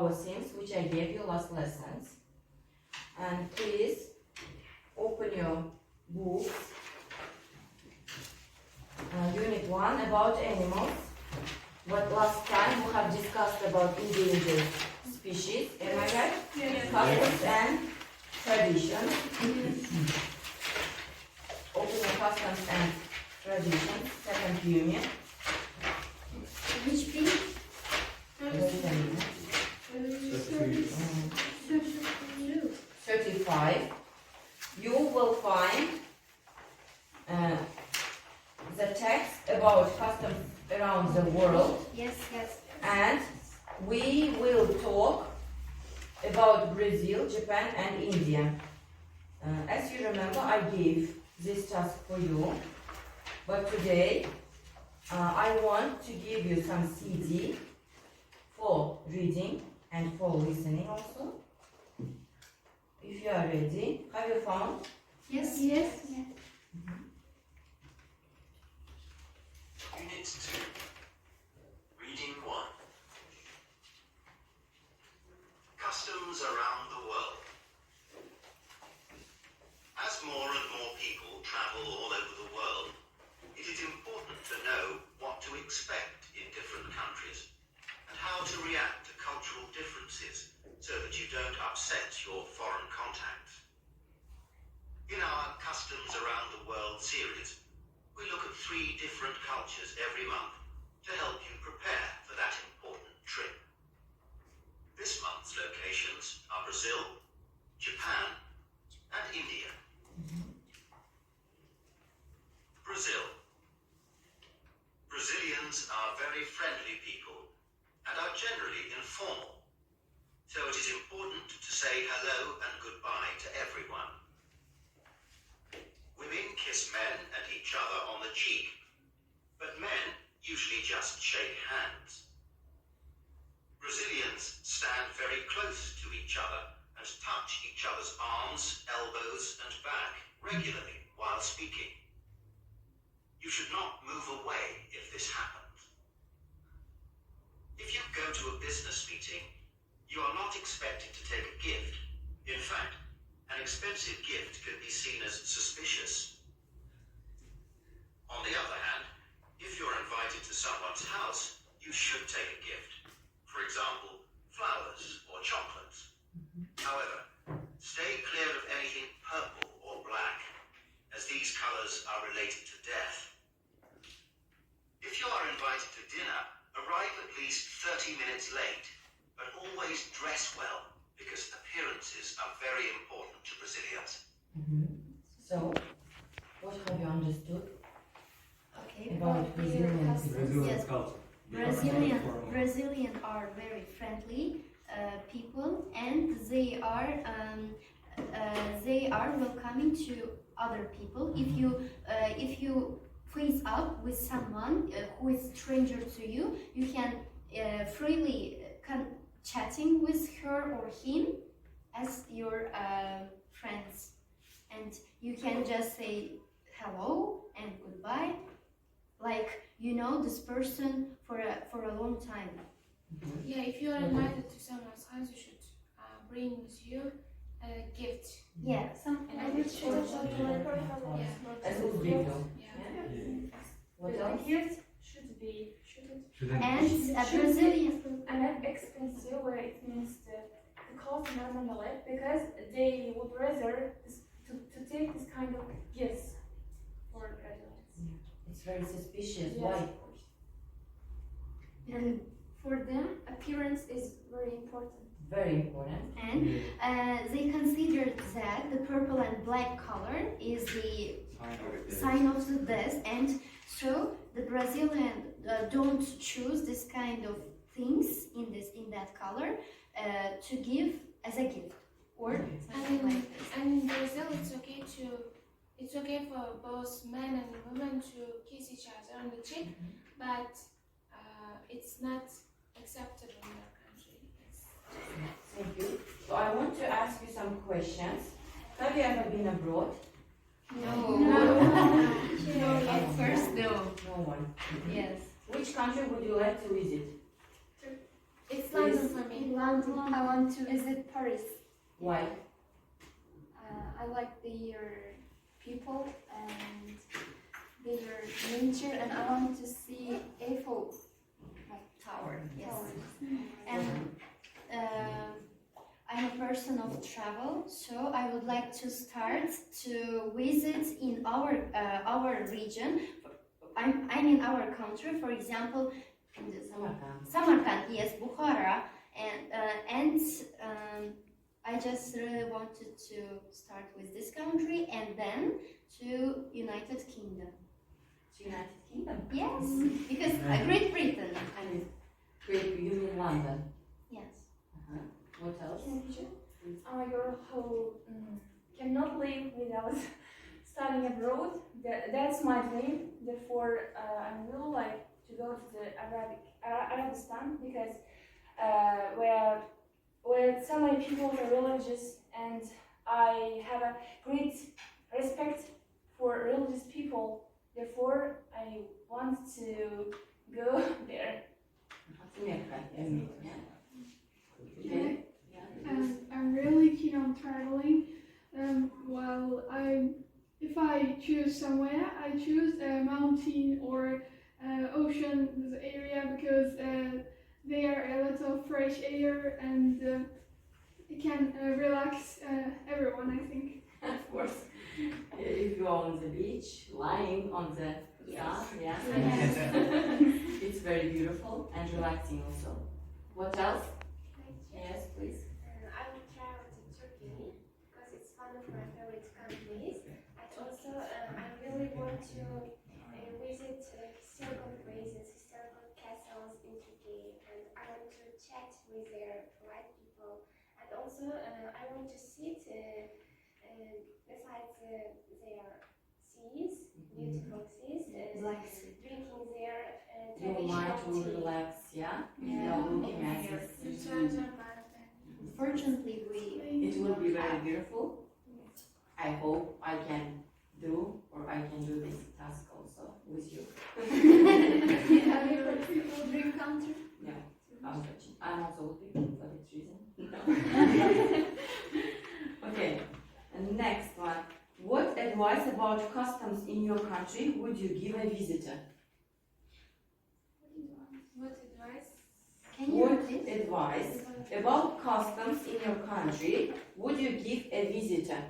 our themes which I gave you last lessons. And please open your books. Unit 1 about animals. But last time we have discussed about endangered species. Am I right? Yes. Customs and traditions. Open your customs and traditions. Second unit. Which page? Wait a minute. 35. You will find the text about customs around the world, Yes, yes. and we will talk about Brazil, Japan and India. As you remember, I gave this task for you, but today I want to give you some CD for reading and for listening also. If you are ready, have you found? Yes, yes. Unit 2. Reading 1. Customs around the world. As more and more people travel all over the world, it is important to know what to expect in different countries and how to react to cultural differences so that you don't upset your foreign contacts. In our Customs Around the World series, we look at 3 different cultures every month to help you prepare for that important trip. This month's locations are Brazil, Japan, and India. Brazil. Brazilians are very friendly people and are generally informal, so it is important to say hello and goodbye to everyone. Women kiss men and each other on the cheek, but men usually just shake hands. Brazilians stand very close to each other and touch each other's arms, elbows, and back regularly while speaking. You should not move away if this happens. If you go to a business meeting, you are not expected to take a gift. In fact, an expensive gift could be seen as suspicious. On the other hand, if you're invited to someone's house, you should take a gift. For example, flowers or chocolates. However, stay clear of anything purple or black, as these colors are related to death. If you are invited to dinner, arrive at least 30 minutes late, but always dress well, because appearances are very important to Brazilians. So, what have you understood Okay. about Brazilian people? Brazilian Yes. culture. Brazilian are very friendly people, and they are welcoming to other people. If you face up with someone who is stranger to you, you can freely chatting with her or him as your friends, and you can just say hello and goodbye, like you know this person for a long time. Yeah, if you are invited to someone's house, you should bring with you a gift. Yeah, And it should As a video. Yeah. What else? Gift should be and a Brazilian. and expensive, where it means the cost normally, because they would rather to take this kind of gifts for graduates. It's very suspicious. Yes, Why? of course. And For them, appearance is very important. Very important. and they considered that the purple and black color is the sign of the death, and so the Brazilian don't choose this kind of things in that color to give as a gift or something like this. And in Brazil, it's okay for both men and women to kiss each other on the cheek, but it's not acceptable in our country. Thank you. So I want to ask you some questions. Have you ever been abroad? No, at first no. No one. Yes. Which country would you like to visit? It's London for me. London. I want to visit Paris. Why? I like their people and their nature, and I want to see Eiffel Tower. Yes. Tower. And I'm a person of travel, so I would like to start to visit in our region. I mean our country. For example, in the Samarkand, yes, Bukhara, and I just really wanted to start with this country and then to United Kingdom. United Kingdom. Yes, because Great Britain. I mean, Great, you mean London. yes. What else? I'm a girl who cannot live without studying abroad. That's my dream. Therefore, I really like to go to the Arabistan because where so many people are religious, and I have a great respect for religious people. Therefore, I want to go there. I'm really keen on traveling. If I choose somewhere, I choose a mountain or ocean area because there a lot of fresh air and it can relax everyone, I think. Of course. If you're on the beach, lying on the sun, yeah. It's very beautiful and relaxing also. What else? Yes, please. I will travel to Turkey because it's one of my favorite countries. And also, I really want to visit historical places, historical castles in Turkey, and I want to chat with their polite people. And also, I want to sit beside their seas, beautiful seas, drinking their Your mind traditional will tea. relax, yeah? Yeah. You're looking at it. Fortunately, It will be very beautiful. I hope I can do this task also with you. Have you heard people dream country? I'm also looking for this reason. Okay, and next one. What advice about customs in your country would you give a visitor? What advice? can you What repeat? advice about customs in your country would you give a visitor?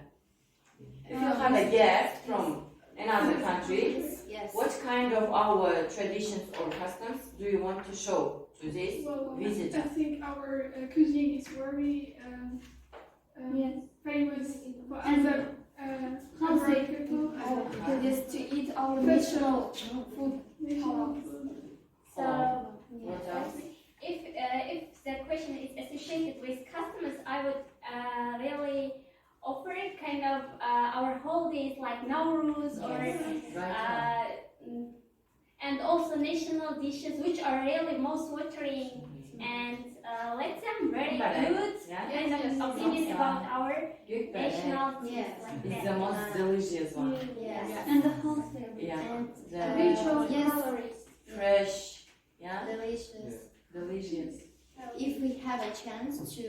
If you have a guest from another country, Yes. what kind of our traditions or customs do you want to show to this Well, visitor? I think our cuisine is very Yes. famous for And other Healthy. people. Yes, to eat our Fresh national food. National food. So, What else? if the question is associated with customers, I would really offer kind of our holidays like Nowruz or Right. and also national dishes which are really most watering and let them very good Yeah. kind of Yes, opinion about our Good national dishes Yes. like It's that. the most delicious one. Yes. And the healthy. Yeah. And The Ritual yes. calories. fresh. Yeah. delicious. Delicious. If we have a chance to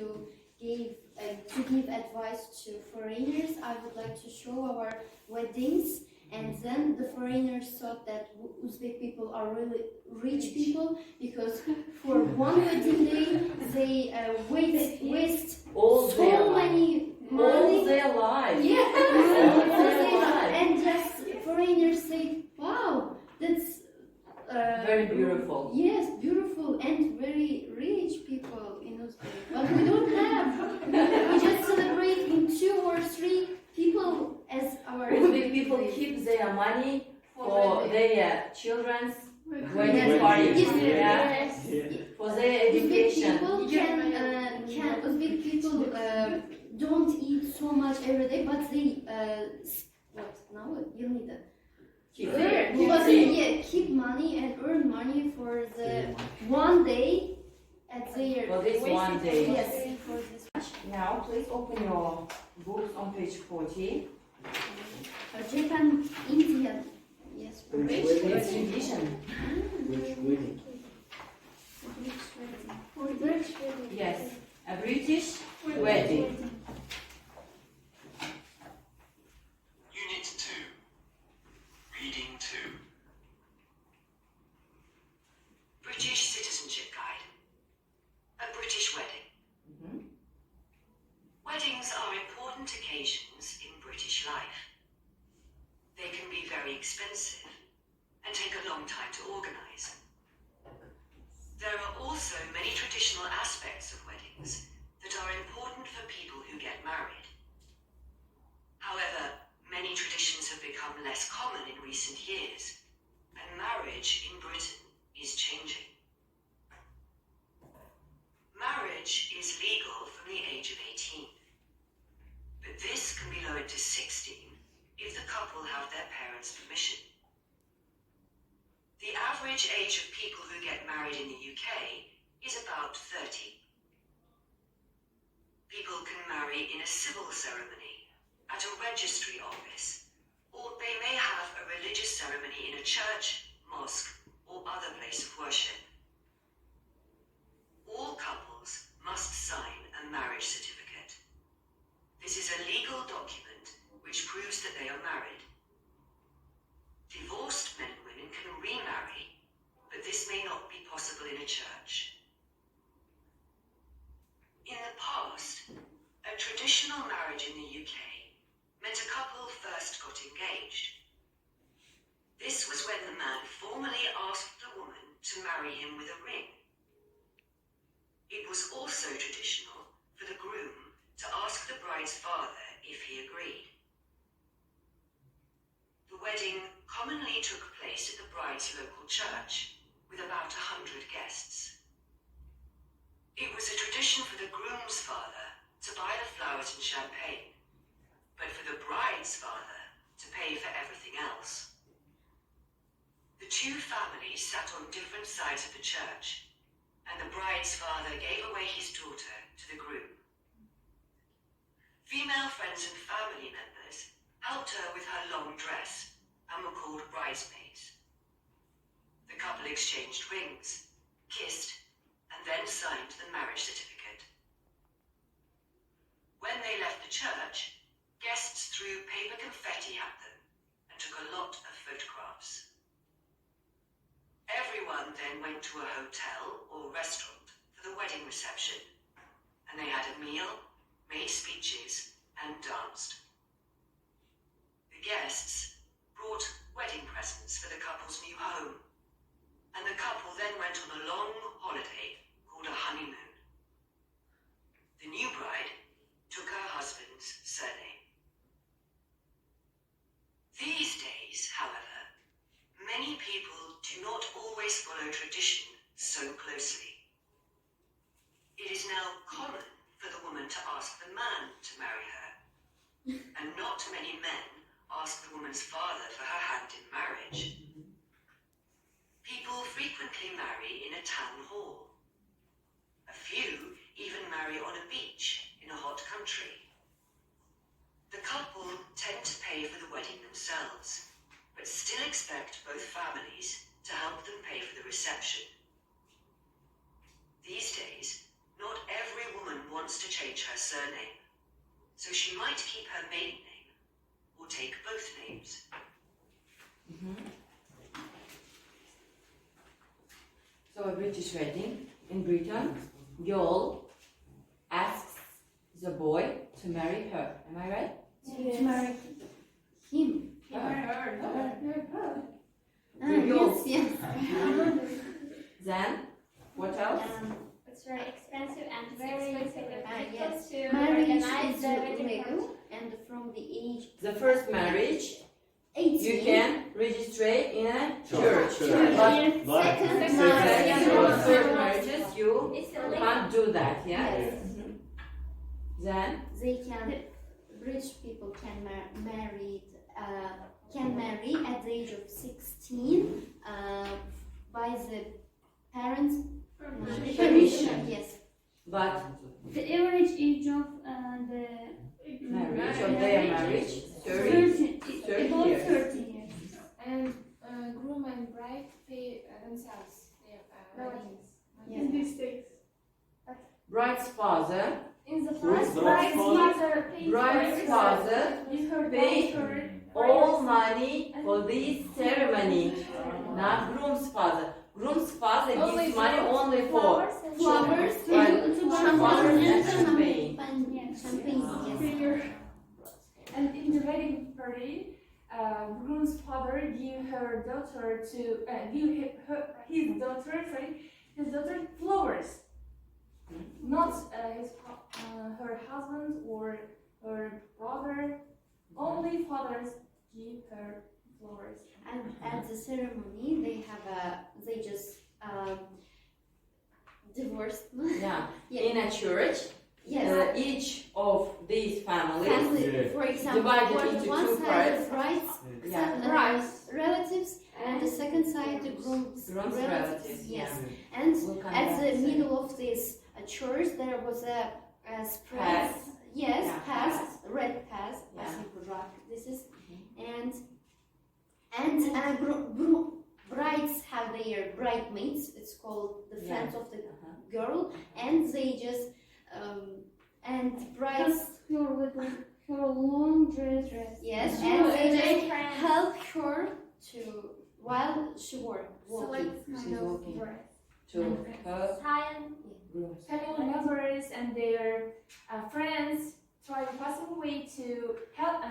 give advice to foreigners, I would like to show our weddings, and then the foreigners thought that Uzbek people are really rich people because for one wedding day they waste All so their life. many All money. their life. Yeah, All their life. and just foreigners say, "Wow, that's Very beautiful. Yes, beautiful and very rich people in Uzbek. But we don't have. We just celebrate in 2 or 3 people as our Uzbek people keep their money for their children's wedding Yes. parties. Yes. Yeah. For their Uzbek education. people Uzbek people don't eat so much every day, but they what now? You need that. Keep Keep money and earn money for the one day at their For this one day. Yes, for this. Now, please open your books on page 40. Japan, India. Yes. Which edition? Which wedding? For British British wedding. Unit 2. Reading 2. British Citizenship Guide. A British wedding. Mhm. Weddings are important occasions in British life. They can be very expensive and take a long time to organise. There are also many traditional aspects of weddings that are important for people who get married. However, many traditions have become less common in recent years, and marriage in Britain is changing. Marriage is legal from the age of 18, but this can be lowered to 16 if the couple have their parents' permission. The average age of people who get married in the UK is about 30. People can marry in a civil ceremony, at a registry office, or they may have a religious ceremony in a church, mosque, or other place of worship. All couples must sign a marriage certificate. This is a legal document which proves that they are married. Divorced men and women can remarry, but this may not be possible in a church. In the past, a traditional marriage in the UK meant a couple first got engaged. This was when the man formally asked the woman to marry him with a ring. It was also traditional for the groom to ask the bride's father if he agreed. The wedding commonly took place at the bride's local church, with about 100 guests. It was a tradition for the groom's father to buy the flowers and champagne, but for the bride's father to pay for everything else. The two families sat on different sides of the church, and the bride's father gave away his daughter to the groom. Female friends and family members helped her with her long dress and were called bridesmaids. The couple exchanged rings, kissed, and then signed the marriage certificate. When they left the church, guests threw paper confetti at them and took a lot of photographs. Everyone then went to a hotel or restaurant for the wedding reception, and they had a meal, made speeches, and danced. The guests brought wedding presents for the couple's new home, and the couple then went on a long holiday called a honeymoon. The new bride took her husband's surname. These days, however, many people do not always follow tradition so closely. It is now common for the woman to ask the man to marry her, and not many men ask the woman's father for her hand in marriage. People frequently marry in a town hall. A few even marry on a beach in a hot country. The couple tend to pay for the wedding themselves, but still expect both families to help them pay for the reception. These days, not every woman wants to change her surname, so she might keep her maiden name or take both names. So a British wedding in Britain, girl asks the boy to marry her. Am I right? To marry him. Her. Yes. Then, what else? It's very expensive and very difficult Yes. to Marriage organize is the wedding legal, and from the age The first marriage 18, you can register in a Church. church. And But second Second marriage, or third marriages, you it's illegal. can't do that, yeah? Yes. Mhm. Then, they can, British people can marry at the age of 16 by the parents' Permission. Yes. but The average age of the marriage of their marriage, 30. 30 about years. 30 years. And groom and bride pay themselves their weddings. Yes. In these days. bride's father, In the Who is past, the bride's father? mother paid bride's for father with her paid daughter all money for this ceremony, not groom's father. Groom's father Only gives money for only for Flowers Right. to Flowers and champagne. champagne. Champagne, yes. And in the wedding party, groom's father give her daughter to his daughter flowers, not her husband or her brother. Only fathers give her flowers. And at the ceremony, they just divorced. Yeah. Yeah. In a church, Yes. each of these families, Family, Yeah. for example, Divided for the into one two side parts. the bride's yeah, relatives, and the second side the groom's groom's relatives. Yes, Yeah. and We'll come at back the to middle of this church there was a spread. Path. Yes, Yeah, path, red path. I Yeah. think rock. This is and brides have their bridesmaids. It's called the Yeah. friends of the Uh-huh. girl, and they just and brides. Her long dress. Yes, She and was they very just friends. help her to while she walking. She's walking to her Time. groom's. Family members and their friends try the possible way to help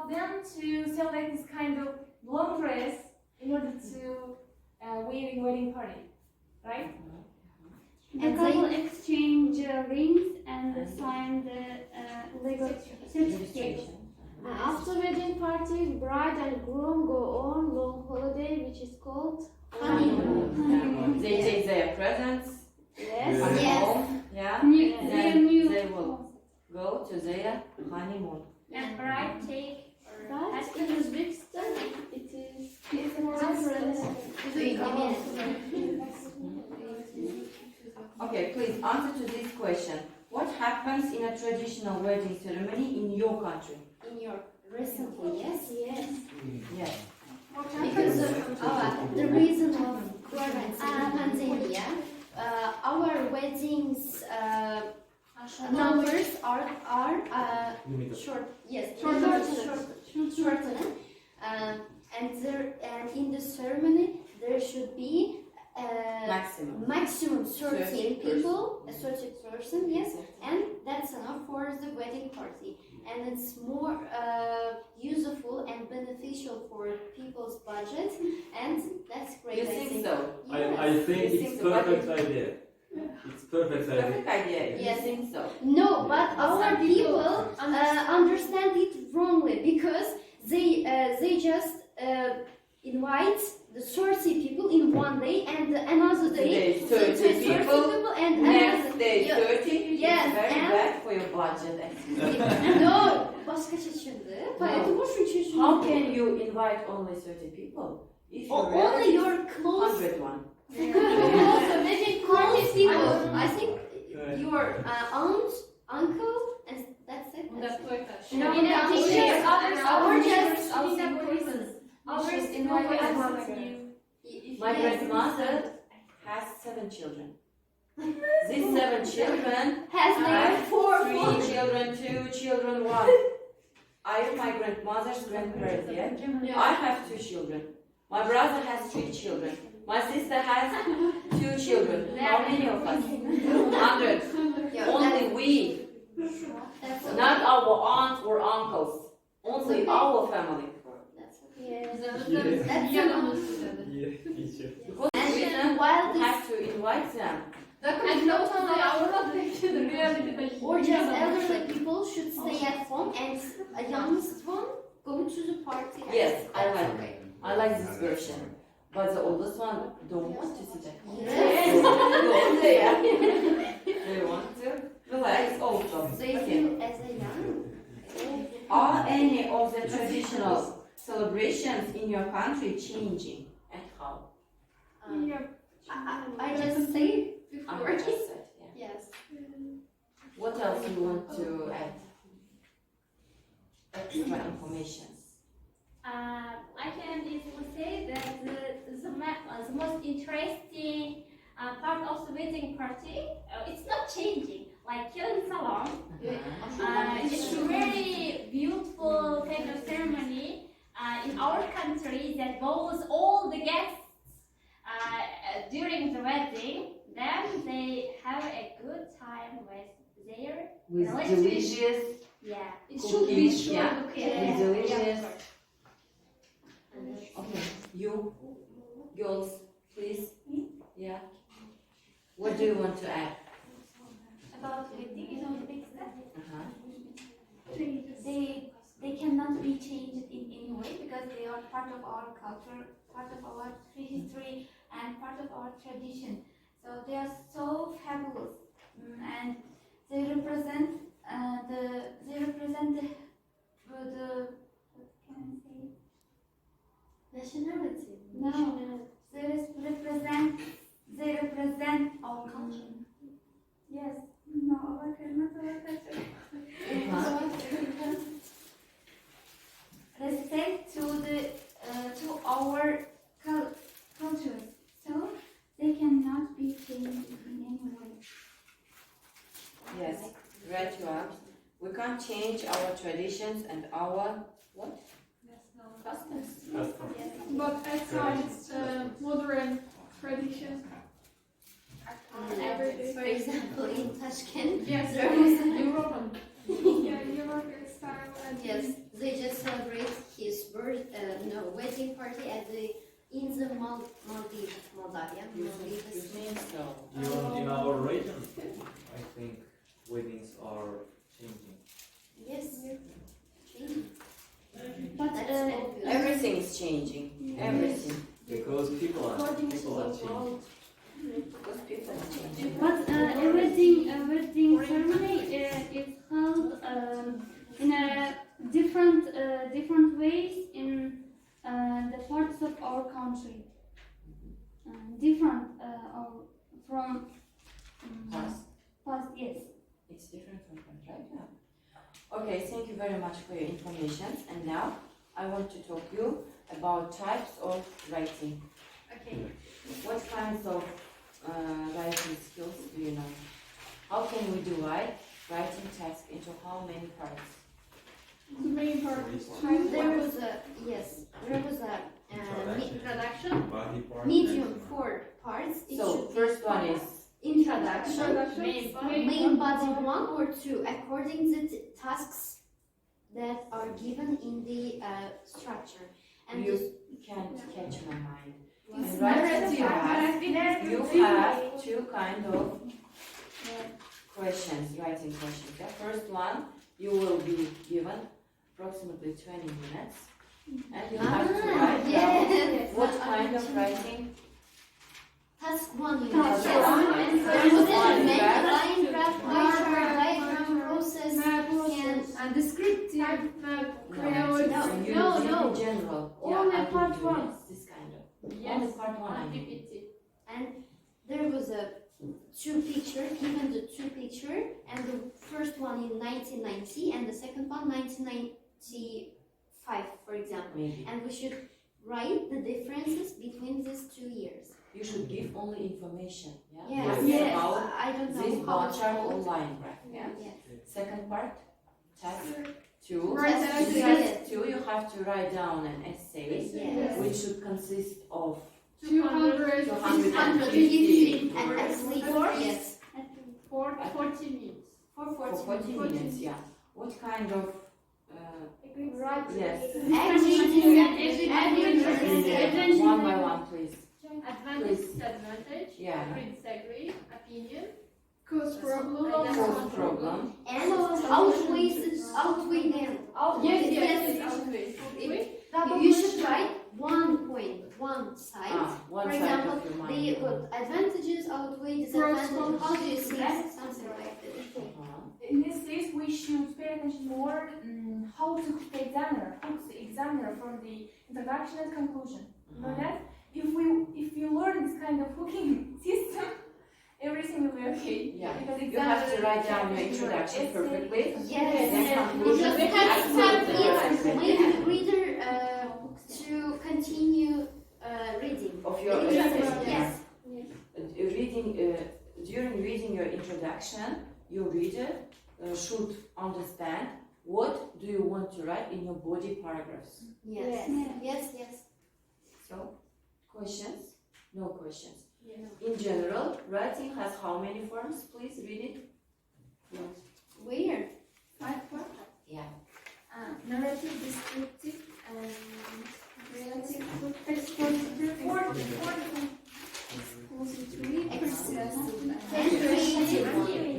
them to select this kind of long dress in order to wear in wedding party, right? The And couple they- exchange rings and sign the legal certificate. Registration. After wedding party, bride and groom go on long holiday, which is called Honeymoon. They take their presents yes. come Yes. home, yeah, New, then they will go to their honeymoon. And bride take But in Uzbekistan, it is more Okay, please answer to this question. What happens in a traditional wedding ceremony in your country? In your recently, yes, Yes. Yes. because of the reason of quarantine pandemic, our weddings numbers are Limited. short. Yes, Shortened. shortened. And in the ceremony there should be Maximum. maximum 13 30 people, 30 person, yes, and that's enough for the wedding party. And it's more useful and beneficial for people's budget, and that's great. You I think think. so? I think You it's think the perfect budget- idea. It's perfect idea. Perfect idea. Yes. You think so? No, but our Some people people understand it wrongly because they just invite the 30 people in one day and another day Today, the 30 people, and Next another day, Yeah. 30. Yes, It's very and- bad for your budget. No, başka seçildi. Поэтому şu How can you invite only 30 people? If you only your close 101. also wedding close people. I think Right. your aunt, uncle, and that's it. No, In no, addition, no, others no, are or just just others invite us. My Yes. grandmother has 7 children. These 7 children Has have named 3 children, 2 children, 1. I am my grandmother's grandparent, yeah? I have 2 children. My brother has 3 children. My sister has 2 children. How many of us? 100. Yeah, Only we, that's not our aunt or uncles. Only our family. That's Yes. That's enough. Yeah, teacher. Because we And while this have to invite them. or just elderly people should stay at home and a youngest one go to the party. Yes, I That's like okay. I like this version. But the oldest one don't want to sit at home. Yes. Go there. They want to relax also. They Okay. feel as a young. Are any of the traditional celebrations in your country changing and how? I just say I before. just said, yeah. Yes. What else you want to add? Extra information. I can easily say that the most interesting part of the wedding party. It's not changing. Like killing salon, it's a very beautiful kind of ceremony in our country that goes all the guests during the wedding. Then they have a good time with their With relatives. delicious Yeah, It should be cookies, sure. yeah. yeah. With delicious. Yeah. Okay, you girls, please. Yeah. What do you want to add? About wedding in Uzbekistan, Uh-huh. they cannot be changed in any way because they are part of our culture, part of our history, and part of our tradition. So they are so fabulous, and they represent the what can I say? Nationality. No, they represent our culture. Yes. No, our culture. Respect to the to our cultures, so they cannot be changed in any way. Yes, right you are. We can't change our traditions and our what? Customs. But at times, modern tradition. For example, in Tashkent, Yes, there was European. Yeah, European style. And Yes, they just celebrate his wedding party at the Maldives, Moldavia. You Maldives. think so? Even in our region, I think weddings are changing. Yes. but That's obvious. Everything is changing. Everything. Because people are According to changing. the world. Because people are changing. But a wedding ceremony is held in a different ways in the parts of our country. Different from Past. past, yes. It's different from country, right? Yeah. Okay, thank you very much for your information. And now I want to talk to you about types of writing. Okay. What kinds of writing skills do you know? How can we divide writing task into how many parts? the main part. There was a introduction, Body part. medium 4 parts. It So should be first one is introduction, main body 1 or 2, according to the tasks that are given in the structure. And you this can't catch my mind. It's In writing narrative. task, you have two kind of questions, writing questions. The first one, you will be given approximately 20 minutes and you have to write yes. down what kind of writing. Task 1, you Task know. one. There was One, a right? line draft, diagram, process, And descriptive map. No, No. in general. Only I will part do one. This kind of. Only part one. I mean. and there was a 2 picture, given the 2 picture, and the first one in 1990 and the second one 1995, for example. Maybe. And we should write the differences between these 2 years. You should give only information. Yeah. Yes, Just yes. about I don't know this how bar it's chart called. or line graph. Yeah. Yes. Second part, task 2. Write Task an two, essay. yes. 2, you have to write down an essay, Yes. which should consist of 200. 250 And words actually, yes, 40 minutes. for for 40 40 minutes. minutes. Yeah. What kind of Right. yes? Advantage. One by one, please. Advantage, disadvantage, Yeah. agree, disagree, opinion. Cause problem. Cause problem. And outweigh them. Yes, Yes. You should write 1 point, one side. One For side example, of your the mind. advantages outweigh disadvantages. How do you see that? Something like that. In this case, we should pay attention more how to the examiner, from the introduction and conclusion. You know that? If you learn this kind of hooking system, everything will be okay. Yeah. Because You have to write down your introduction perfectly. Yes. Then conclusion. Because Absolutely it right. makes the reader to continue reading. Of your Yes. essay. Yes. Reading section, your reader should understand what do you want to write in your body paragraphs. Yes. Yes. Yes. So, questions? No questions. Yes. In general, writing has how many forms? Please read it. Yes. Where? 5 forms. Yeah. Narrative, descriptive, and relative, expository, expressive,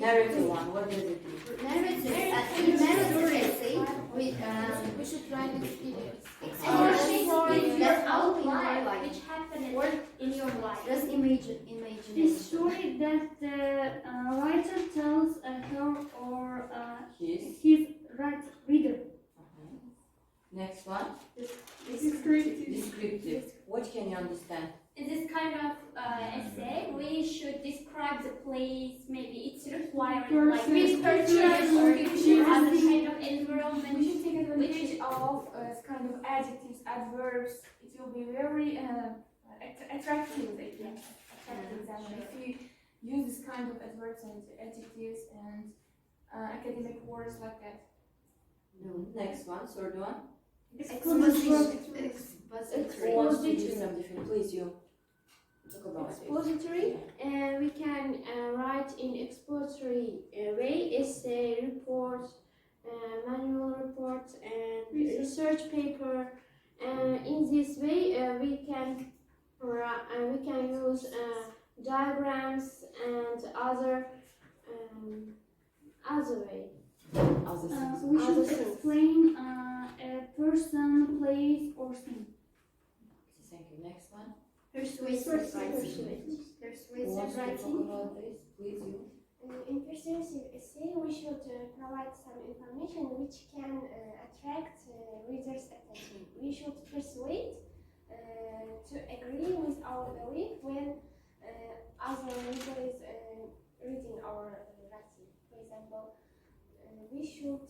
Narrative one, what does it do? Narrative. In narrative essay, we should write experience. with your that own outline, life, which happened in your life. just The imagination. story that the writer tells her or His. his reader. Next one. Descriptive. Descriptive. What can you understand? In this kind of essay, we should describe the place. Maybe it's required, like Person, pictures or person, other kind of environment. We should take advantage of kind of adjectives, adverbs. It will be very attractive, I think. Attractive example. If you use this kind of adverbs and adjectives and academic words like that. No. Next one, third one. Exposition. Who wants to do some different? Please, you. Talk about it. Expository, we can write in expository way essay, report, manual report, and research paper. In this way, we can use diagrams and other way. Other things. We should Other things. explain a person, place, or thing. Thank you. Next one. Persuasive writing. Who wants Persuasive to talk writing. about this? Please, you. In persuasive essay, we should provide some information which can attract readers' attention. We should persuade to agree with our belief when other reader is reading our writing. For example, we should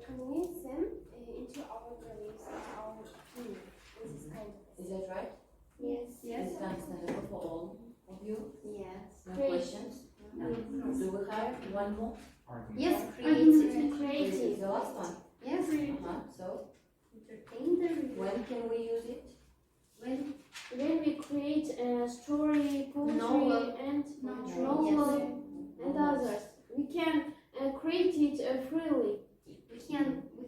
convince them into our beliefs, into our opinion with this kind of essay. Is that right? Yes. Is it understandable for all of you? Yes. No Great. questions? Do we have one more? Yes. Creative. This is the last one. Yes. So, Entertain the reader. when can we use it? When When we create a story, poetry, Novel. and Novel, novel, and others, we can create it freely. we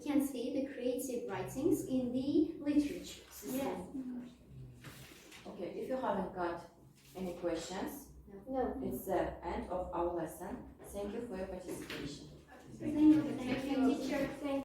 can see the creative writings in the literature system. Yes. Okay, if you haven't got any questions, No. it's the end of our lesson. Thank you for your participation. Thank you. Teacher, thank